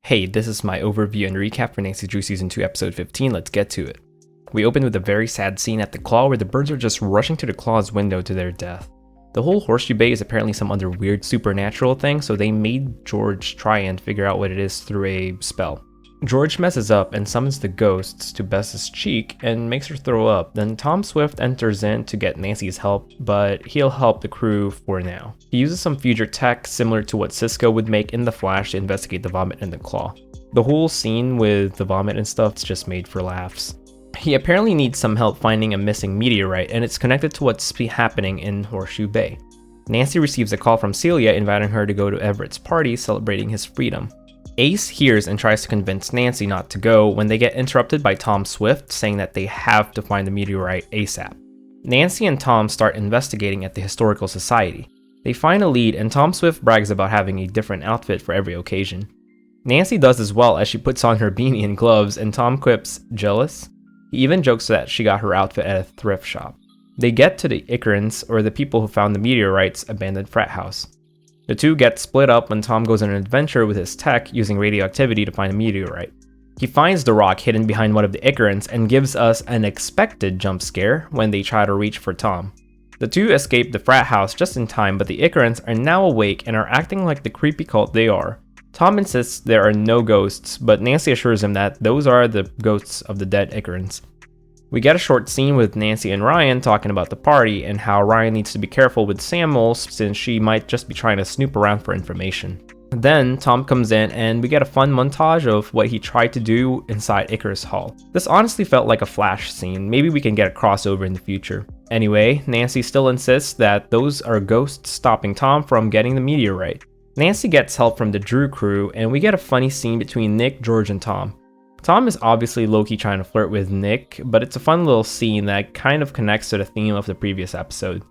Hey, this is my overview and recap for Nancy Drew Season 2 Episode 15, let's get to it. We open with a very sad scene at the Claw where the birds are just rushing to the Claw's window to their death. The whole Horseshoe Bay is apparently some other weird supernatural thing, so they made George try and figure out what it is through a spell. George messes up and summons the ghosts to Bess's cheek and makes her throw up. Then Tom Swift enters in to get Nancy's help, but he'll help the crew for now. He uses some future tech similar to what Cisco would make in The Flash to investigate the vomit in the Claw. The whole scene with the vomit and stuff is just made for laughs. He apparently needs some help finding a missing meteorite, and it's connected to what's happening in Horseshoe Bay. Nancy receives a call from Celia inviting her to go to Everett's party celebrating his freedom. Ace hears and tries to convince Nancy not to go when they get interrupted by Tom Swift saying that they have to find the meteorite ASAP. Nancy and Tom start investigating at the Historical Society. They find a lead and Tom Swift brags about having a different outfit for every occasion. Nancy does as well as she puts on her beanie and gloves and Tom quips, "Jealous?" He even jokes that she got her outfit at a thrift shop. They get to the Icarans, or the people who found the meteorite's abandoned frat house. The two get split up when Tom goes on an adventure with his tech using radioactivity to find a meteorite. He finds the rock hidden behind one of the Icarans and gives us an expected jump scare when they try to reach for Tom. The two escape the frat house just in time, but the Icarans are now awake and are acting like the creepy cult they are. Tom insists there are no ghosts, but Nancy assures him that those are the ghosts of the dead Icarans. We get a short scene with Nancy and Ryan talking about the party and how Ryan needs to be careful with Samuel since she might just be trying to snoop around for information. Then Tom comes in and we get a fun montage of what he tried to do inside Icarus Hall. This honestly felt like a Flash scene, maybe we can get a crossover in the future. Anyway, Nancy still insists that those are ghosts stopping Tom from getting the meteorite. Nancy gets help from the Drew crew and we get a funny scene between Nick, George, and Tom. Tom is obviously low-key trying to flirt with Nick, but it's a fun little scene that kind of connects to the theme of the previous episode.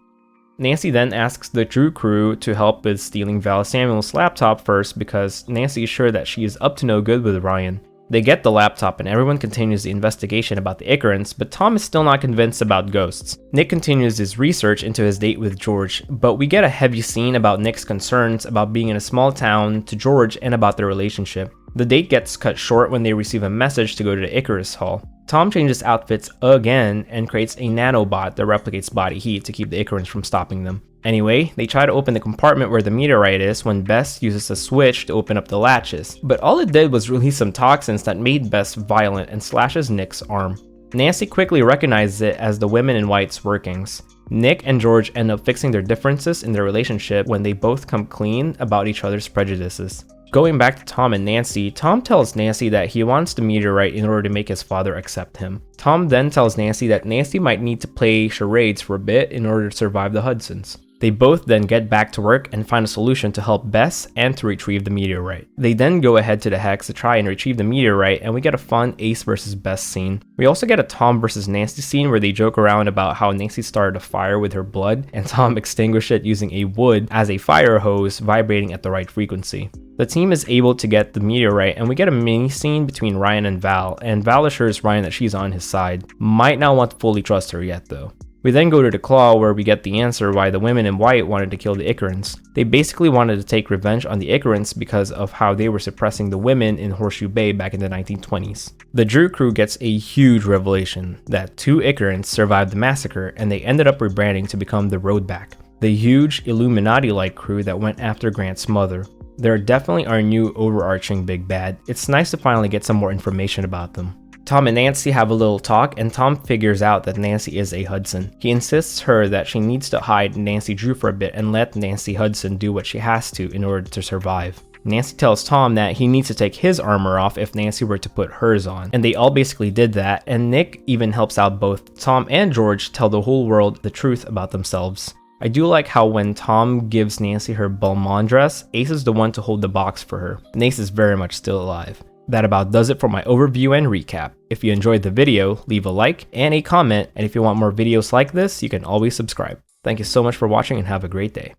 Nancy then asks the Drew crew to help with stealing Val Samuel's laptop first because Nancy is sure that she is up to no good with Ryan. They get the laptop and everyone continues the investigation about the Icarans, but Tom is still not convinced about ghosts. Nick continues his research into his date with George, but we get a heavy scene about Nick's concerns about being in a small town to George and about their relationship. The date gets cut short when they receive a message to go to the Icarus Hall. Tom changes outfits again and creates a nanobot that replicates body heat to keep the Icarans from stopping them. Anyway, they try to open the compartment where the meteorite is when Bess uses a switch to open up the latches, but all it did was release some toxins that made Bess violent and slashes Nick's arm. Nancy quickly recognizes it as the Women in White's workings. Nick and George end up fixing their differences in their relationship when they both come clean about each other's prejudices. Going back to Tom and Nancy, Tom tells Nancy that he wants the meteorite in order to make his father accept him. Tom then tells Nancy that Nancy might need to play charades for a bit in order to survive the Hudsons. They both then get back to work and find a solution to help Bess and to retrieve the meteorite. They then go ahead to the Hex to try and retrieve the meteorite and we get a fun Ace versus Bess scene. We also get a Tom versus Nancy scene where they joke around about how Nancy started a fire with her blood and Tom extinguished it using a wood as a fire hose vibrating at the right frequency. The team is able to get the meteorite and we get a mini scene between Ryan and Val assures Ryan that she's on his side. Might not want to fully trust her yet though. We then go to the Claw where we get the answer why the Women in White wanted to kill the Icarans. They basically wanted to take revenge on the Icarans because of how they were suppressing the women in Horseshoe Bay back in the 1920s. The Drew crew gets a huge revelation that 2 Icarans survived the massacre and they ended up rebranding to become the Roadback, the huge Illuminati-like crew that went after Grant's mother. They're definitely our new overarching big bad. It's nice to finally get some more information about them. Tom and Nancy have a little talk and Tom figures out that Nancy is a Hudson. He insists her that she needs to hide Nancy Drew for a bit and let Nancy Hudson do what she has to in order to survive. Nancy tells Tom that he needs to take his armor off if Nancy were to put hers on, and they all basically did that, and Nick even helps out both Tom and George tell the whole world the truth about themselves. I do like how when Tom gives Nancy her Balmain dress, Ace is the one to hold the box for her, and Ace is very much still alive. That about does it for my overview and recap. If you enjoyed the video, leave a like and a comment, and if you want more videos like this, you can always subscribe. Thank you so much for watching and have a great day.